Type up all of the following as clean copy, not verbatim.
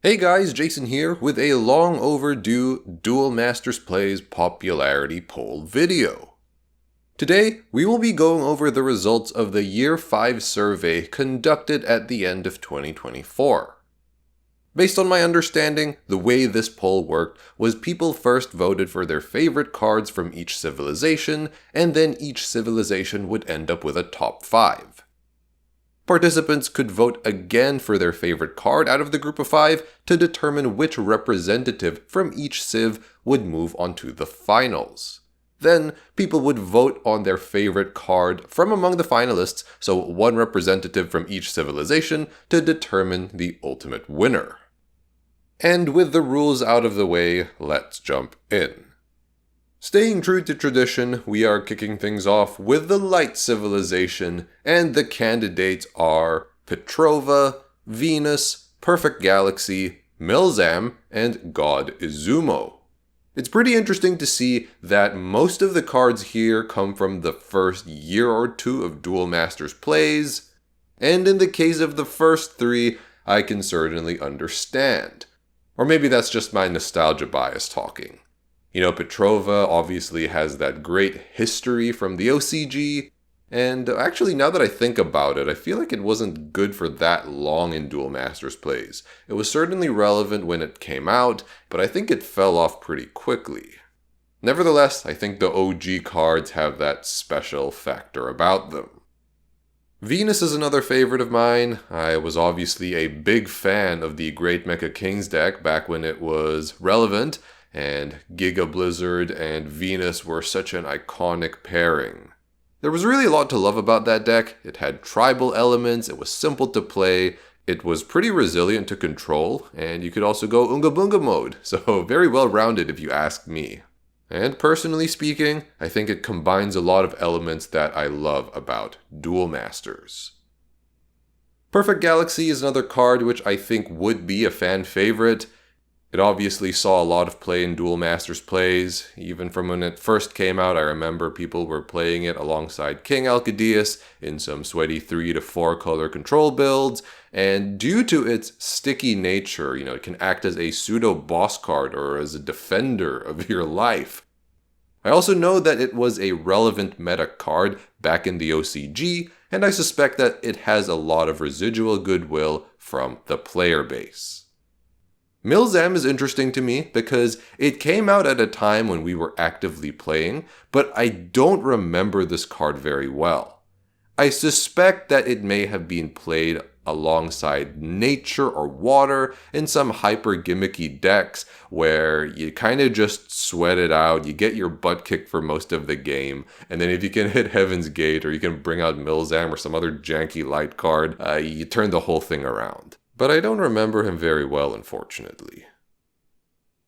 Hey guys, Jason here with a long overdue Duel Masters Plays Popularity Poll video. Today, we will be going over the results of the Year 5 survey conducted at the end of 2024. Based on my understanding, the way this poll worked was people first voted for their favorite cards from each civilization, and then each civilization would end up with a top 5. Participants could vote again for their favorite card out of the group of 5 to determine which representative from each civ would move on to the finals. Then, people would vote on their favorite card from among the finalists, so one representative from each civilization, to determine the ultimate winner. And with the rules out of the way, let's jump in. Staying true to tradition, we are kicking things off with the Light Civilization, and the candidates are Petrova, Venus, Perfect Galaxy, Milzam, and God Izumo. It's pretty interesting to see that most of the cards here come from the first year or two of Duel Masters plays, and in the case of the first 3, I can certainly understand. Or maybe that's just my nostalgia bias talking. You know, Petrova obviously has that great history from the OCG, and actually now that I think about it, I feel like it wasn't good for that long in Duel Masters plays. It was certainly relevant when it came out, but I think it fell off pretty quickly. Nevertheless, I think the OG cards have that special factor about them. Venus is another favorite of mine. I was obviously a big fan of the Great Mecha Kings deck back when it was relevant, and Giga Blizzard and Venus were such an iconic pairing. There was really a lot to love about that deck. It had tribal elements, it was simple to play, it was pretty resilient to control, and you could also go Unga Bunga mode, so very well rounded if you ask me. And personally speaking, I think it combines a lot of elements that I love about Duel Masters. Perfect Galaxy is another card which I think would be a fan favorite. It obviously saw a lot of play in Duel Masters plays. Even from when it first came out, I remember people were playing it alongside King Alcadeus in some sweaty 3 to 4 color control builds, and due to its sticky nature, it can act as a pseudo boss card or as a defender of your life. I also know that it was a relevant meta card back in the OCG, and I suspect that it has a lot of residual goodwill from the player base. Milzam is interesting to me because it came out at a time when we were actively playing, but I don't remember this card very well. I suspect that it may have been played alongside nature or water in some hyper gimmicky decks where you kind of just sweat it out, you get your butt kicked for most of the game, and then if you can hit Heaven's Gate or you can bring out Milzam or some other janky light card, you turn the whole thing around. But I don't remember him very well, unfortunately.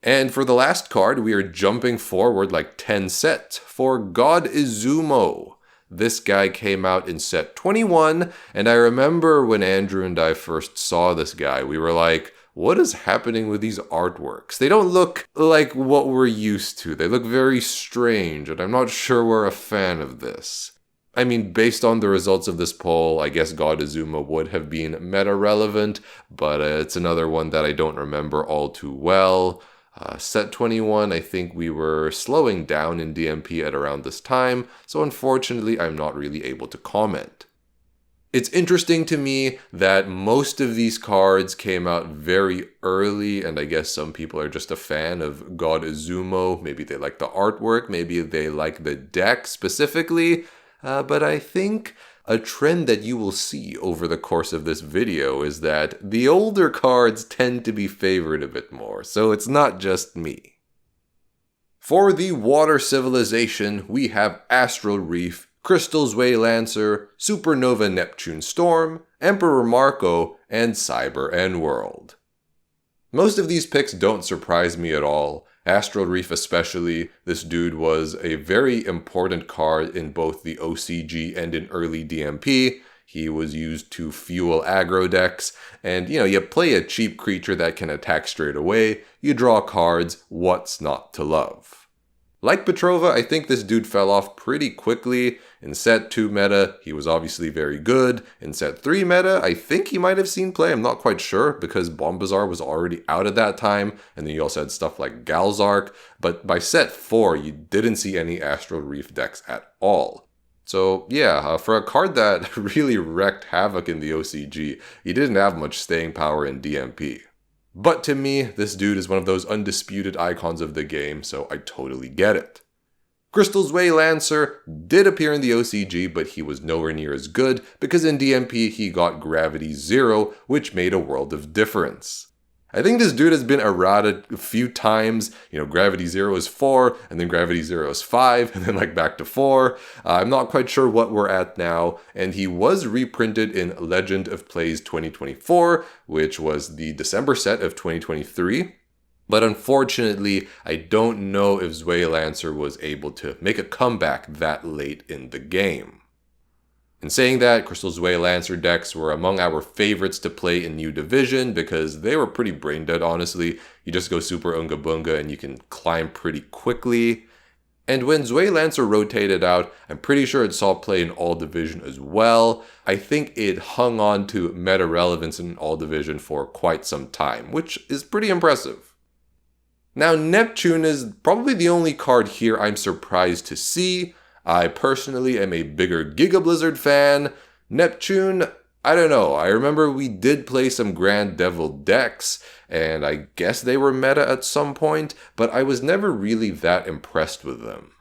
And for the last card, we are jumping forward like 10 sets for God Izumo. This guy came out in set 21, and I remember when Andrew and I first saw this guy, we were like, what is happening with these artworks? They don't look like what we're used to. They look very strange, and I'm not sure we're a fan of this. I mean, based on the results of this poll, I guess God Izumo would have been meta-relevant, but it's another one that I don't remember all too well. Set 21, I think we were slowing down in DMP at around this time, so unfortunately I'm not really able to comment. It's interesting to me that most of these cards came out very early, and I guess some people are just a fan of God Izumo. Maybe they like the artwork, maybe they like the deck specifically. But I think a trend that you will see over the course of this video is that the older cards tend to be favored a bit more, so it's not just me. For the Water Civilization, we have Astral Reef, Crystal Zway Lancer, Supernova Neptune Storm, Emperor Marco, and Cyber N-World. Most of these picks don't surprise me at all. Astral Reef especially, this dude was a very important card in both the OCG and in early DMP. He was used to fuel aggro decks, and you play a cheap creature that can attack straight away, you draw cards, what's not to love? Like Petrova, I think this dude fell off pretty quickly. In set 2 meta, he was obviously very good. In set 3 meta, I think he might have seen play, I'm not quite sure, because Bombazar was already out at that time, and then you also had stuff like Galzark, but by set 4, you didn't see any Astral Reef decks at all. So yeah, for a card that really wreaked havoc in the OCG, he didn't have much staying power in DMP. But to me, this dude is one of those undisputed icons of the game, so I totally get it. Crystal's Way Lancer did appear in the OCG, but he was nowhere near as good because in DMP he got Gravity 0, which made a world of difference. I think this dude has been errata a few times. Gravity 0 is 4, and then Gravity 0 is 5, and then back to 4. I'm not quite sure what we're at now, and he was reprinted in Legend of Plays 2024, which was the December set of 2023. But unfortunately, I don't know if Zwei Lancer was able to make a comeback that late in the game. In saying that, Crystal Zwei Lancer decks were among our favorites to play in New Division because they were pretty brain dead, honestly. You just go Super Unga Bunga and you can climb pretty quickly. And when Zwei Lancer rotated out, I'm pretty sure it saw play in All Division as well. I think it hung on to meta relevance in All Division for quite some time, which is pretty impressive. Now, Neptune is probably the only card here I'm surprised to see. I personally am a bigger Giga Blizzard fan. Neptune, I don't know. I remember we did play some Grand Devil decks, and I guess they were meta at some point, but I was never really that impressed with them.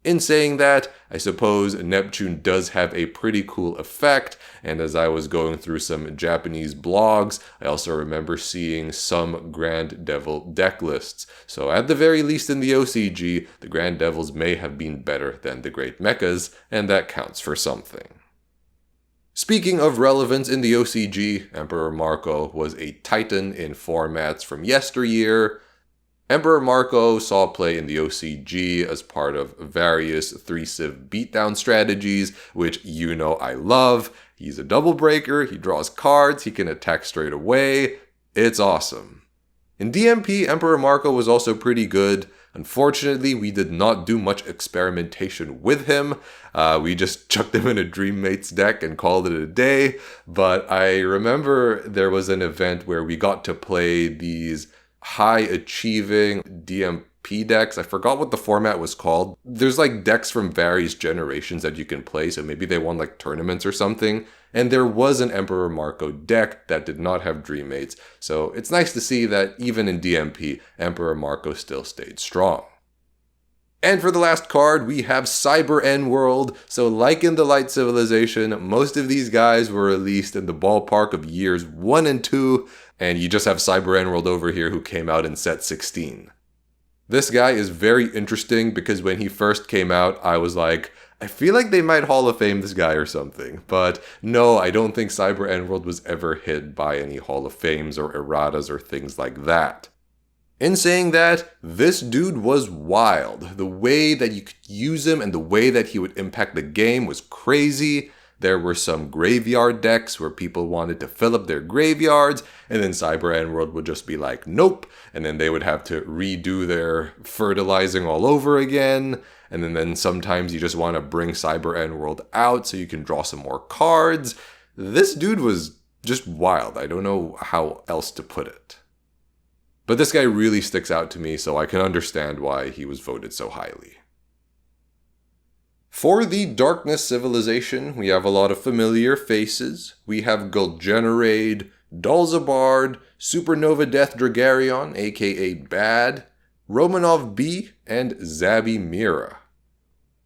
In saying that, I suppose Neptune does have a pretty cool effect, and as I was going through some Japanese blogs, I also remember seeing some Grand Devil deck lists. So at the very least in the OCG, the Grand Devils may have been better than the Great Mechas, and that counts for something. Speaking of relevance in the OCG, Emperor Marco was a titan in formats from yesteryear. Emperor Marco saw play in the OCG as part of various 3-civ beatdown strategies, which I love. He's a double breaker, he draws cards, he can attack straight away. It's awesome. In DMP, Emperor Marco was also pretty good. Unfortunately, we did not do much experimentation with him. We just chucked him in a Dreammates deck and called it a day. But I remember there was an event where we got to play these high-achieving DMP decks. I forgot what the format was called. There's decks from various generations that you can play, so maybe they won tournaments or something. And there was an Emperor Marco deck that did not have Dreammates, so it's nice to see that even in DMP, Emperor Marco still stayed strong. And for the last card, we have Cyber N-World. So like in the Light Civilization, most of these guys were released in the ballpark of years 1 and 2, and you just have Cyber N-World over here who came out in set 16. This guy is very interesting because when he first came out, I was like, I feel like they might Hall of Fame this guy or something. But no, I don't think Cyber N-World was ever hit by any Hall of Fames or erratas or things like that. In saying that, this dude was wild. The way that you could use him and the way that he would impact the game was crazy. There were some graveyard decks where people wanted to fill up their graveyards, and then Cyber N-World would just be like, nope, and then they would have to redo their fertilizing all over again, and then sometimes you just want to bring Cyber N-World out so you can draw some more cards. This dude was just wild. I don't know how else to put it. But this guy really sticks out to me, so I can understand why he was voted so highly. For the Darkness Civilization, we have a lot of familiar faces. We have Gul'Generade, Dulzabard, Supernova Death Dragarion, aka Bad, Romanov B, and Zabi Mira.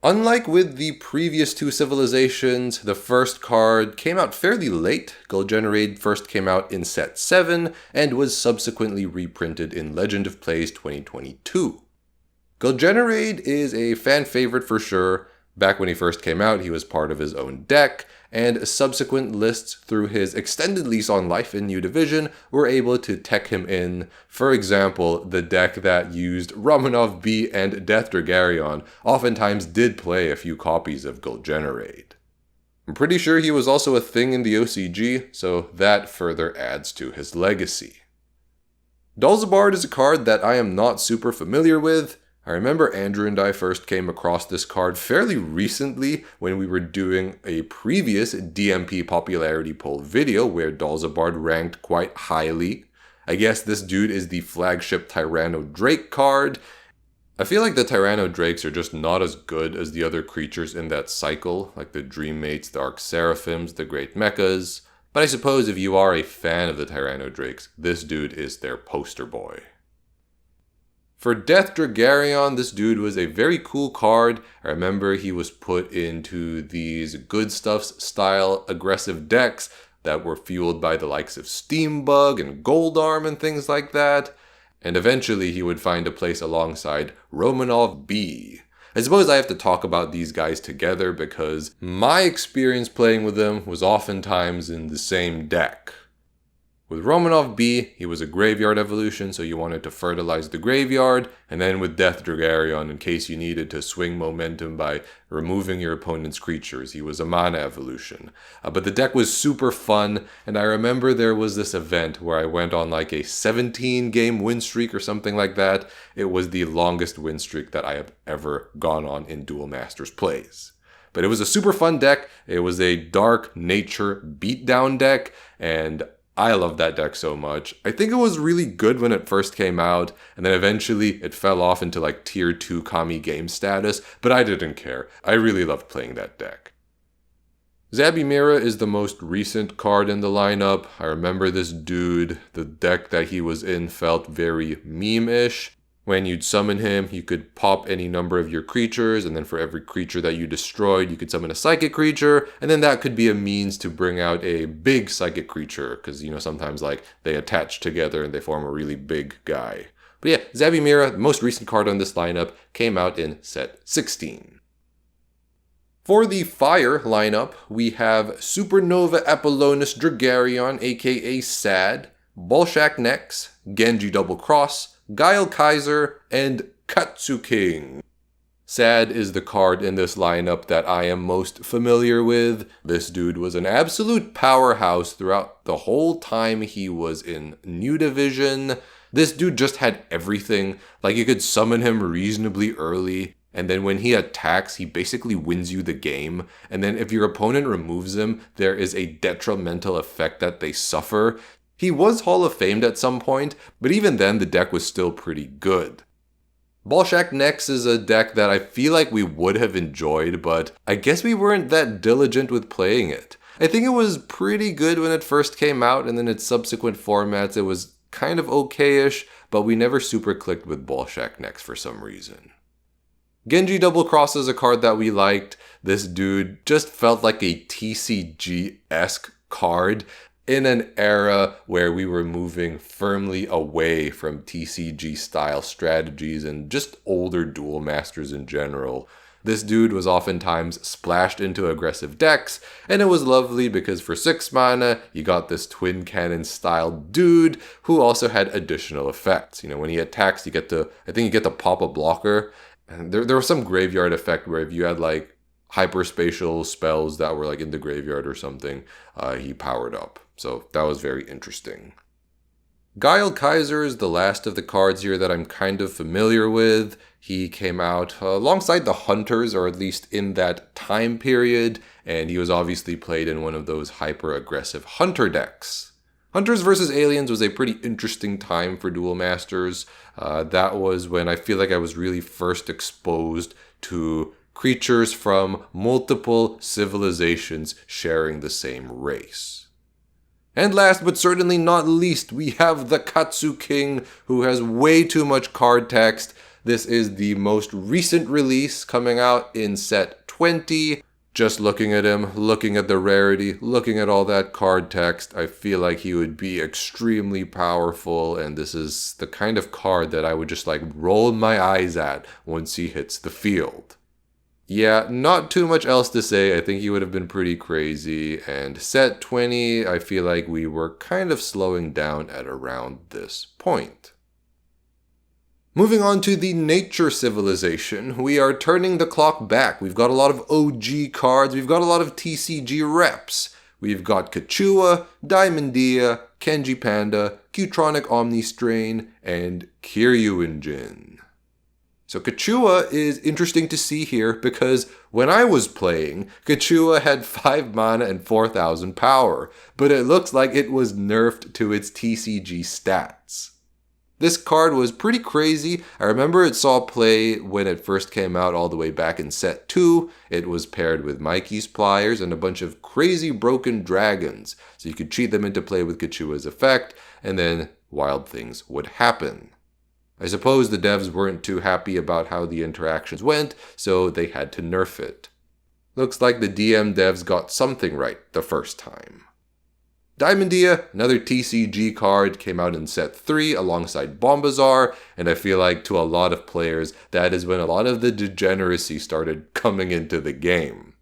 Unlike with the previous two civilizations, the first card came out fairly late. Gul'Generade first came out in set 7 and was subsequently reprinted in Legend of Plays 2022. Gul'Generade is a fan favorite for sure. Back when he first came out, he was part of his own deck, and subsequent lists through his extended lease on life in New Division were able to tech him in. For example, the deck that used Romanov B and Death Dragarion oftentimes did play a few copies of Gul'Generade. I'm pretty sure he was also a thing in the OCG, so that further adds to his legacy. Dulzabard is a card that I am not super familiar with. I remember Andrew and I first came across this card fairly recently when we were doing a previous DMP Popularity Poll video where Dalzabard ranked quite highly. I guess this dude is the flagship Tyranno Drake card. I feel like the Tyranno Drakes are just not as good as the other creatures in that cycle, like the Dreammates, the Arc Seraphims, the Great Mechas. But I suppose if you are a fan of the Tyranno Drakes, this dude is their poster boy. For Death Dragarion, this dude was a very cool card. I remember he was put into these Good Stuffs style aggressive decks that were fueled by the likes of Steambug and Goldarm and things like that. And eventually he would find a place alongside Romanov B. I suppose I have to talk about these guys together because my experience playing with them was oftentimes in the same deck. With Romanov B, he was a graveyard evolution, so you wanted to fertilize the graveyard, and then with Death Dragarion, in case you needed to swing momentum by removing your opponent's creatures, he was a mana evolution. But the deck was super fun, and I remember there was this event where I went on like a 17-game win streak or something like that. It was the longest win streak that I have ever gone on in Duel Masters plays. But it was a super fun deck. It was a dark nature beatdown deck, and I love that deck so much. I think it was really good when it first came out, and then eventually it fell off into like tier 2 Kamigame status, but I didn't care. I really loved playing that deck. Zabimira is the most recent card in the lineup. I remember this dude, the deck that he was in felt very meme-ish. When you'd summon him, you could pop any number of your creatures, and then for every creature that you destroyed, you could summon a psychic creature, and then that could be a means to bring out a big psychic creature, because, sometimes, they attach together and they form a really big guy. But yeah, Zabimira, the most recent card on this lineup, came out in set 16. For the Fire lineup, we have Supernova Apollonus Dragarion, aka Sad, Bolshak Nex, Genji Double Cross, Guile Kaiser, and Katsu King. Sad is the card in this lineup that I am most familiar with. This dude was an absolute powerhouse throughout the whole time he was in New Division. This dude just had everything. You could summon him reasonably early, and then when he attacks, he basically wins you the game. And then if your opponent removes him, there is a detrimental effect that they suffer. He was Hall of Famed at some point, but even then the deck was still pretty good. Bolshak Nex is a deck that I feel like we would have enjoyed, but I guess we weren't that diligent with playing it. I think it was pretty good when it first came out, and then its subsequent formats it was kind of okay-ish, but we never super clicked with Bolshak Nex for some reason. Genji Double Cross is a card that we liked. This dude just felt like a TCG-esque card in an era where we were moving firmly away from TCG-style strategies and just older Duel Masters in general. This dude was oftentimes splashed into aggressive decks, and it was lovely because for 6 mana, you got this Twin Cannon-style dude who also had additional effects. When he attacks, you get to pop a blocker. And there was some graveyard effect where if you had hyperspatial spells that were in the graveyard or something, he powered up. So that was very interesting. Guile Kaiser is the last of the cards here that I'm kind of familiar with. He came out alongside the Hunters, or at least in that time period, and he was obviously played in one of those hyper-aggressive Hunter decks. Hunters vs. Aliens was a pretty interesting time for Duel Masters. That was when I feel like I was really first exposed to creatures from multiple civilizations sharing the same race. And last but certainly not least, we have the Katsu King, who has way too much card text. This is the most recent release coming out in set 20. Just looking at him, looking at the rarity, looking at all that card text, I feel like he would be extremely powerful, and this is the kind of card that I would just roll my eyes at once he hits the field. Yeah, not too much else to say. I think he would have been pretty crazy. And set 20, I feel like we were kind of slowing down at around this point. Moving on to the Nature Civilization, we are turning the clock back. We've got a lot of OG cards. We've got a lot of TCG reps. We've got Kachua, Diamondia, Kenji Panda, Qtronic Omnistrain, and Kiryuin Jin. So Kachua is interesting to see here because when I was playing, Kachua had 5 mana and 4000 power, but it looks like it was nerfed to its TCG stats. This card was pretty crazy. I remember it saw play when it first came out all the way back in set 2. It was paired with Mikey's Pliers and a bunch of crazy broken dragons, so you could cheat them into play with Kachua's effect, and then wild things would happen. I suppose the devs weren't too happy about how the interactions went, so they had to nerf it. Looks like the DM devs got something right the first time. Diamondia, another TCG card, came out in set 3 alongside Bombazar, and I feel like to a lot of players, that is when a lot of the degeneracy started coming into the game.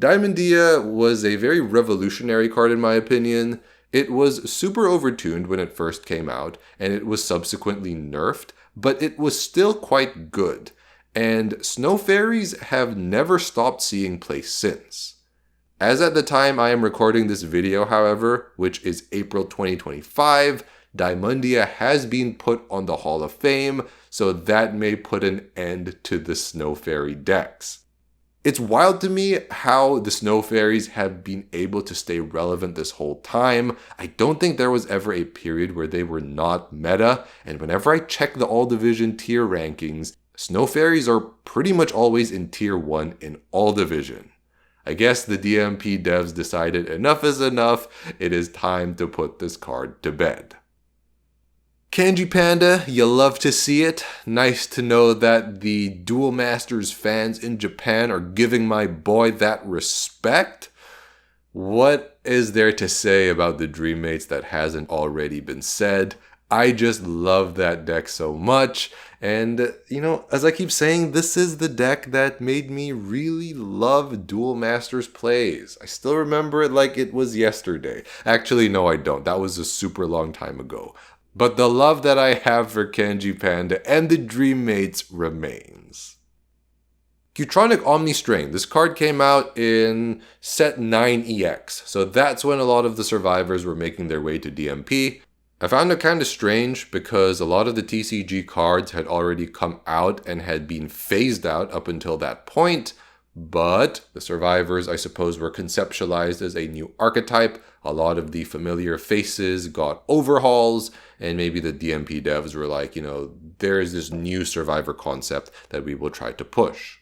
Diamondia was a very revolutionary card in my opinion. It was super overtuned when it first came out, and it was subsequently nerfed, but it was still quite good, and Snow Fairies have never stopped seeing play since. As at the time I am recording this video, however, which is April 2025, Diamondia has been put on the Hall of Fame, so that may put an end to the Snow Fairy decks. It's wild to me how the Snow Fairies have been able to stay relevant this whole time. I don't think there was ever a period where they were not meta, and whenever I check the All Division tier rankings, Snow Fairies are pretty much always in tier 1 in All Division. I guess the DMP devs decided enough is enough, it is time to put this card to bed. Kanji Panda, you love to see it. Nice to know that the Duel Masters fans in Japan are giving my boy that respect. What is there to say about the Dreammates that hasn't already been said? I just love that deck so much. And, as I keep saying, this is the deck that made me really love Duel Masters plays. I still remember it like it was yesterday. Actually, no, I don't. That was a super long time ago. But the love that I have for Kanji Panda and the Dreammates remains. Cutronic Omnistrain. This card came out in set 9 EX, so that's when a lot of the survivors were making their way to DMP. I found it kind of strange because a lot of the TCG cards had already come out and had been phased out up until that point, but the survivors, I suppose, were conceptualized as a new archetype. A lot of the familiar faces got overhauls, and maybe the DMP devs were like, there is this new survivor concept that we will try to push.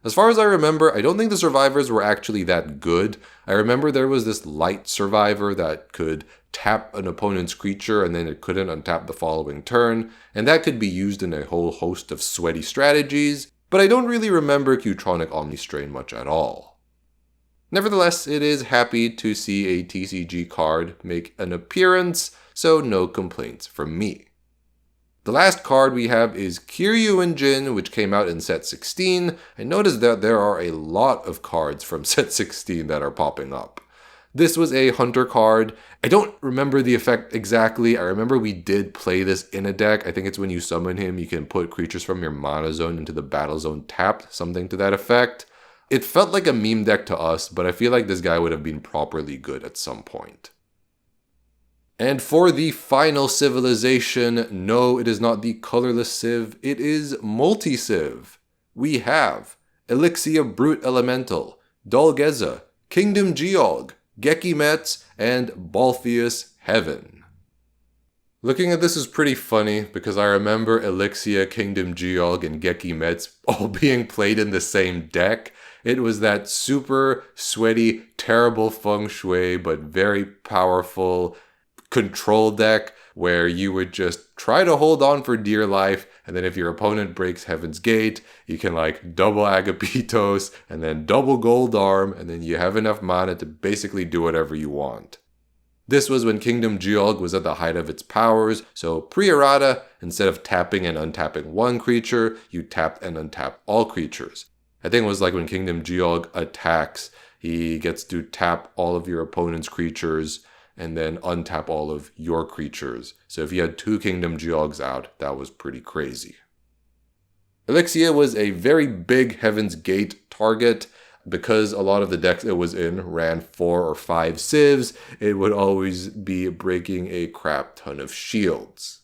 As far as I remember, I don't think the survivors were actually that good. I remember there was this light survivor that could tap an opponent's creature and then it couldn't untap the following turn, and that could be used in a whole host of sweaty strategies, but I don't really remember Cutronic Omnistrain much at all. Nevertheless, it is happy to see a TCG card make an appearance, so no complaints from me. The last card we have is Kiryu Jin, which came out in set 16. I noticed that there are a lot of cards from set 16 that are popping up. This was a hunter card. I don't remember the effect exactly. I remember we did play this in a deck. I think it's when you summon him, you can put creatures from your mana zone into the battle zone tapped, something to that effect. It felt like a meme deck to us, but I feel like this guy would have been properly good at some point. And for the final civilization, no, it is not the colorless civ, it is multi-civ. We have Elixia Brute Elemental, Dolgeza, Kingdom Geog, Gekimets, and Baltheus Heaven. Looking at this is pretty funny because I remember Elixia, Kingdom Geog, and Gekimets all being played in the same deck. It was that super sweaty, terrible feng shui, but very powerful control deck where you would just try to hold on for dear life, and then if your opponent breaks Heaven's Gate, you can double Agapitos and then double Gold Arm, and then you have enough mana to basically do whatever you want. This was when Kingdom Geog was at the height of its powers, so pre-errata, instead of tapping and untapping one creature, you tapped and untapped all creatures. I think it was when Kingdom Geog attacks, he gets to tap all of your opponent's creatures, and then untap all of your creatures. So if you had 2 Kingdom Geogs out, that was pretty crazy. Elixia was a very big Heaven's Gate target. Because a lot of the decks it was in ran 4 or 5 civs, it would always be breaking a crap ton of shields.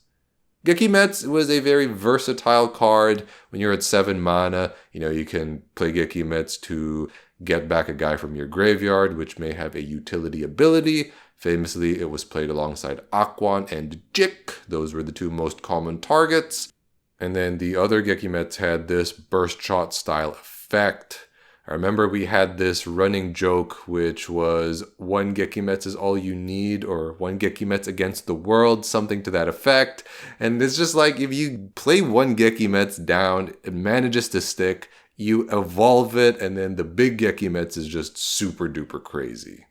Gekimetsu was a very versatile card. When you're at 7 mana, you can play Gekimetsu to get back a guy from your graveyard, which may have a utility ability. Famously, it was played alongside Aquan and Jik. Those were the two most common targets. And then the other Gekimetsu had this burst shot style effect. I remember we had this running joke, which was 1 Gekimetsu is all you need, or 1 Gekimetsu against the world, something to that effect. And it's just like, if you play 1 Gekimetsu down, it manages to stick, you evolve it, and then the big Gekimetsu is just super duper crazy.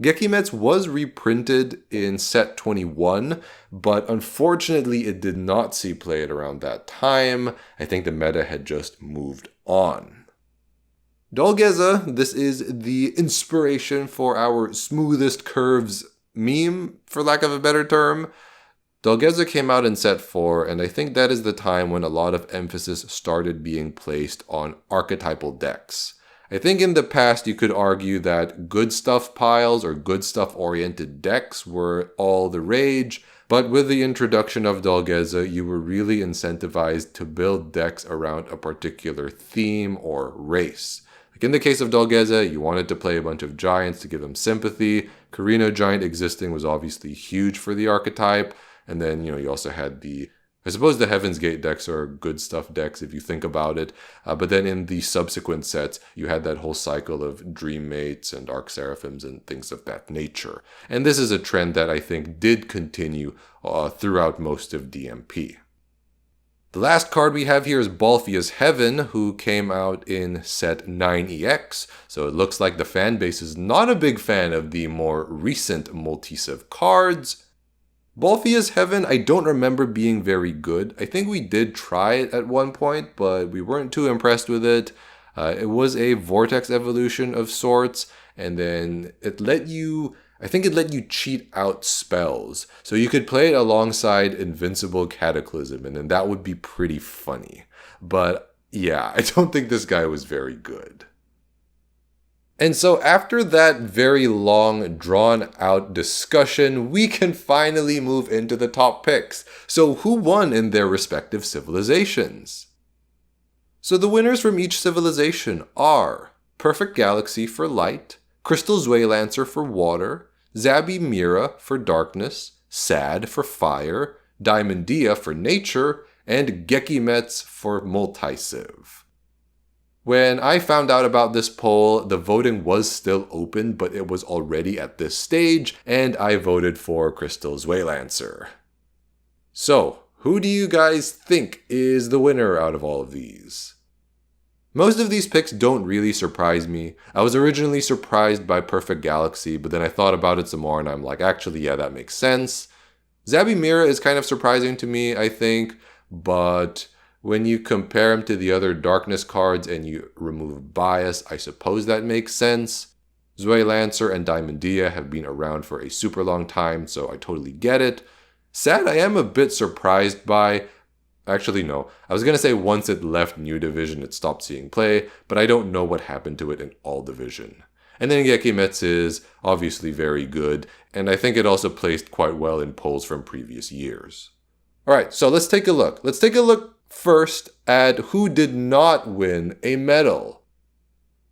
Gekimetsu was reprinted in set 21, but unfortunately it did not see play at around that time. I think the meta had just moved on. Dolgeza, this is the inspiration for our smoothest curves meme, for lack of a better term. Dolgeza came out in set 4, and I think that is the time when a lot of emphasis started being placed on archetypal decks. I think in the past you could argue that good stuff piles or good stuff oriented decks were all the rage, but with the introduction of Dolgeza, you were really incentivized to build decks around a particular theme or race. Like in the case of Dolgeza, you wanted to play a bunch of giants to give them sympathy. Carino Giant existing was obviously huge for the archetype. And then, you also had I suppose the Heaven's Gate decks are good stuff decks if you think about it. But then in the subsequent sets, you had that whole cycle of Dream Mates and Arc Seraphims and things of that nature. And this is a trend that I think did continue throughout most of DMP. The last card we have here is Balfia's Heaven, who came out in set 9EX, so it looks like the fan base is not a big fan of the more recent multi-civ cards. Balfia's Heaven, I don't remember being very good. I think we did try it at one point, but we weren't too impressed with it. It was a Vortex evolution of sorts, and then it let you cheat out spells. So you could play it alongside Invincible Cataclysm, and then that would be pretty funny. But yeah, I don't think this guy was very good. And so after that very long, drawn-out discussion, we can finally move into the top picks. So who won in their respective civilizations? So the winners from each civilization are Perfect Galaxy for light, Crystal Zwaylancer for water, Zabi Mira for darkness, Sad for fire, Diamondia for nature, and Gekimetsu for multi-civ. When I found out about this poll, the voting was still open, but it was already at this stage, and I voted for Crystal Zwaylancer. So, who do you guys think is the winner out of all of these? Most of these picks don't really surprise me. I was originally surprised by Perfect Galaxy, but then I thought about it some more and I'm like, actually, yeah, that makes sense. Zabi Mira is kind of surprising to me, I think, but when you compare him to the other darkness cards and you remove bias, I suppose that makes sense. Zwaylancer and Diamondia have been around for a super long time, so I totally get it. Sad, I am a bit surprised by. Actually, no. I was going to say once it left New Division, it stopped seeing play, but I don't know what happened to it in All Division. And then Gekimetsu is obviously very good, and I think it also placed quite well in polls from previous years. Alright, so let's take a look. Let's take a look first at who did not win a medal.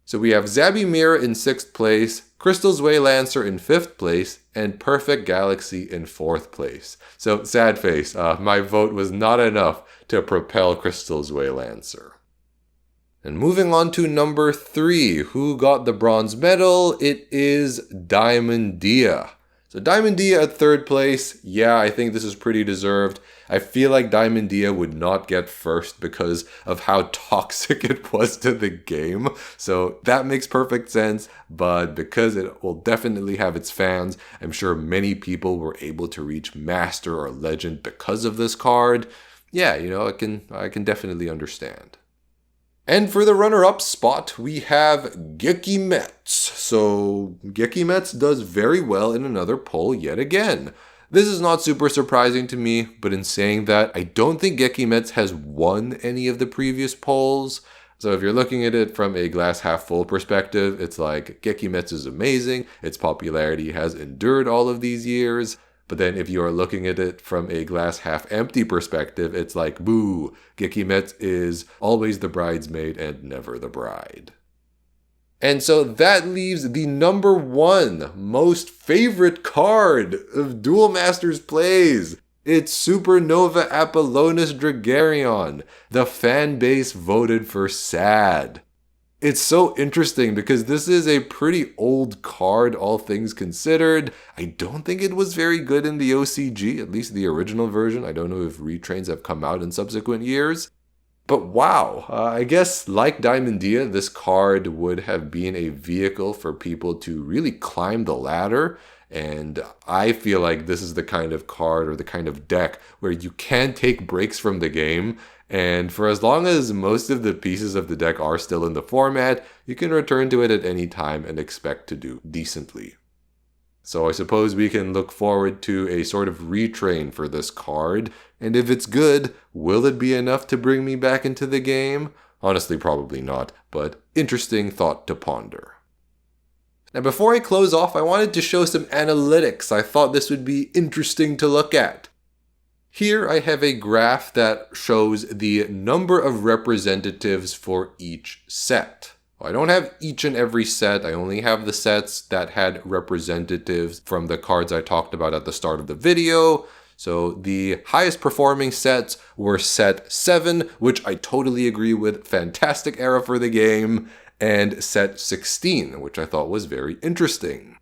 So we have Zabi Mira in 6th place, Crystal Zwaylancer in 5th place, and Perfect Galaxy in 4th place. So sad face, my vote was not enough to propel Crystal Zwaylancer. And moving on to number 3, who got the bronze medal? It is Diamondia. So Diamondia at 3rd place, yeah, I think this is pretty deserved. I feel like Diamondia would not get first because of how toxic it was to the game. So that makes perfect sense, but because it will definitely have its fans, I'm sure many people were able to reach Master or Legend because of this card. Yeah, I can definitely understand. And for the runner-up spot, we have Gekimetsu. So Gekimetsu does very well in another poll yet again. This is not super surprising to me, but in saying that, I don't think Gekimetsu has won any of the previous polls. So if you're looking at it from a glass half full perspective, it's like Gekimetsu is amazing, its popularity has endured all of these years. But then if you are looking at it from a glass half empty perspective, it's like, boo, Gekimetsu is always the bridesmaid and never the bride. And so that leaves the number one most favorite card of Duel Masters plays. It's Supernova Apollonius Dragarion. The fan base voted for sad. It's so interesting because this is a pretty old card, all things considered. I don't think it was very good in the OCG, at least the original version. I don't know if retrains have come out in subsequent years. But wow, I guess like Diamondia, this card would have been a vehicle for people to really climb the ladder. And I feel like this is the kind of card or the kind of deck where you can take breaks from the game. And for as long as most of the pieces of the deck are still in the format, you can return to it at any time and expect to do decently. So I suppose we can look forward to a sort of retrain for this card. And if it's good, will it be enough to bring me back into the game? Honestly, probably not, but interesting thought to ponder. Now, before I close off, I wanted to show some analytics. I thought this would be interesting to look at. Here I have a graph that shows the number of representatives for each set. I don't have each and every set, I only have the sets that had representatives from the cards I talked about at the start of the video. So the highest performing sets were set 7, which I totally agree with, fantastic era for the game, and set 16, which I thought was very interesting.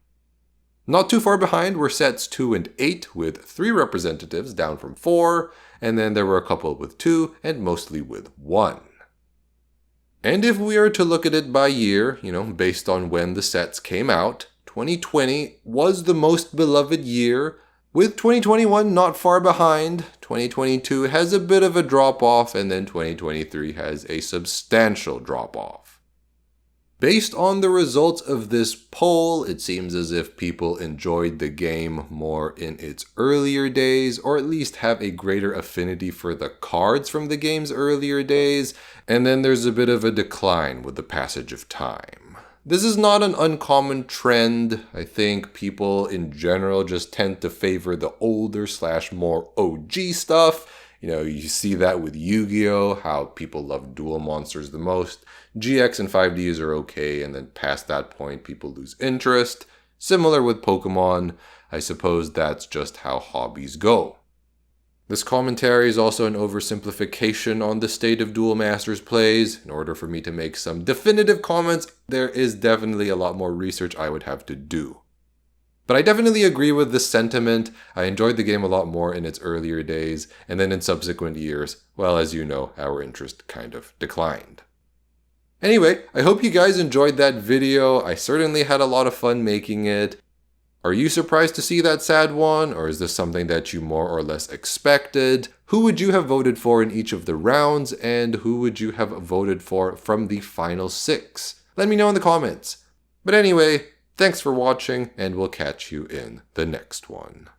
Not too far behind were sets 2 and 8 with 3 representatives, down from 4, and then there were a couple with 2 and mostly with 1. And if we are to look at it by year, based on when the sets came out, 2020 was the most beloved year, with 2021 not far behind. 2022 has a bit of a drop-off, and then 2023 has a substantial drop-off. Based on the results of this poll, it seems as if people enjoyed the game more in its earlier days, or at least have a greater affinity for the cards from the game's earlier days, and then there's a bit of a decline with the passage of time. This is not an uncommon trend. I think people in general just tend to favor the older / more OG stuff. You see that with Yu-Gi-Oh! How people love dual monsters the most. GX and 5Ds are okay, and then past that point, people lose interest. Similar with Pokemon, I suppose that's just how hobbies go. This commentary is also an oversimplification on the state of Duel Masters plays. In order for me to make some definitive comments, there is definitely a lot more research I would have to do. But I definitely agree with this sentiment. I enjoyed the game a lot more in its earlier days, and then in subsequent years, well, as you know, our interest kind of declined. Anyway, I hope you guys enjoyed that video. I certainly had a lot of fun making it. Are you surprised to see that sad one, or is this something that you more or less expected? Who would you have voted for in each of the rounds, and who would you have voted for from the final 6? Let me know in the comments. But anyway, thanks for watching, and we'll catch you in the next one.